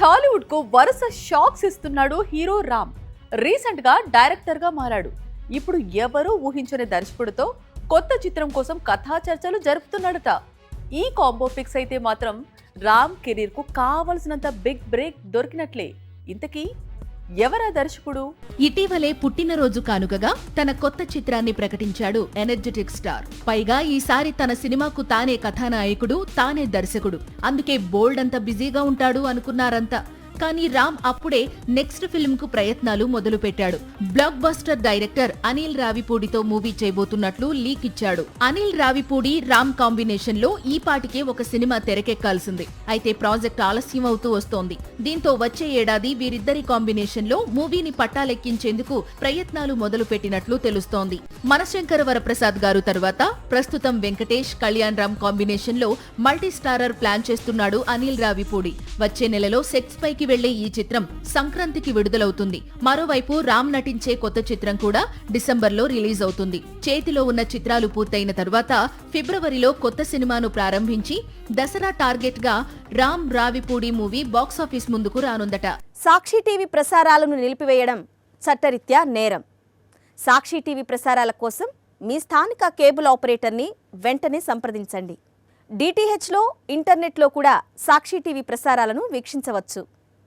టాలీవుడ్ కు వరుస షాక్స్ ఇస్తున్నాడు హీరో రామ్. రీసెంట్ గా డైరెక్టర్ గా మారాడు. ఇప్పుడు ఎవరూ ఊహించని దర్శకుడితో కొత్త చిత్రం కోసం కథా చర్చలు జరుపుతున్నాడట. ఈ కాంబో ఫిక్స్ అయితే మాత్రం రామ్ కెరీర్ కు కావలసినంత బిగ్ బ్రేక్ దొరికినట్లే. ఇంతకీ ఎవరా దర్శకుడు? ఇటీవలే పుట్టినరోజు కానుకగా తన కొత్త చిత్రాన్ని ప్రకటించాడు ఎనర్జెటిక్ స్టార్. పైగా ఈసారి తన సినిమాకు తానే కథానాయకుడు, తానే దర్శకుడు. అందుకే బోల్డ్ అంత బిజీగా ఉంటాడు అనుకున్నారంతా. కానీ రామ్ అప్పుడే నెక్స్ట్ ఫిల్మ్ కు ప్రయత్నాలు మొదలు పెట్టాడు. బ్లాక్ బస్టర్ డైరెక్టర్ అనిల్ రావిపూడితో మూవీ చేయబోతున్నట్లు లీక్ ఇచ్చాడు. అనిల్ రావిపూడి రామ్ కాంబినేషన్ లో ఈ పాటికే ఒక సినిమా తెరకెక్కాల్సింది. అయితే ప్రాజెక్ట్ ఆలస్యం అవుతూ వస్తోంది. దీంతో వచ్చే ఏడాది వీరిద్దరి కాంబినేషన్ లో మూవీని పట్టాలెక్కించేందుకు ప్రయత్నాలు మొదలు పెట్టినట్లు తెలుస్తోంది. మనశంకర వరప్రసాద్ గారు తరువాత ప్రస్తుతం వెంకటేష్, కళ్యాణ్ రామ్ కాంబినేషన్ లో మల్టీ స్టారర్ ప్లాన్ చేస్తున్నాడు అనిల్ రావిపూడి. వచ్చే నెలలో సెట్స్ పైకి వెళ్లే ఈ చిత్రం సంక్రాంతికి విడుదలవుతుంది. మరోవైపు రామ్ నటించే కొత్త చిత్రం కూడా డిసెంబర్లో రిలీజ్ అవుతుంది. చేతిలో ఉన్న చిత్రాలు పూర్తయిన తరువాత ఫిబ్రవరిలో కొత్త సినిమాను ప్రారంభించి దసరా టార్గెట్ గా రామ్ రావిపూడి మూవీ బాక్సాఫీస్ ముందుకు రానుందట. సాక్షి టీవీ ప్రసారాలను నిలిపివేయడం చట్టరీత్యా నేరం. సాక్షి టీవీ ప్రసారాల కోసం మీ స్థానిక కేబుల్ ఆపరేటర్ని వెంటనే సంప్రదించండి. డిటిహెచ్లో, ఇంటర్నెట్లో కూడా సాక్షి టీవీ ప్రసారాలను వీక్షించవచ్చు.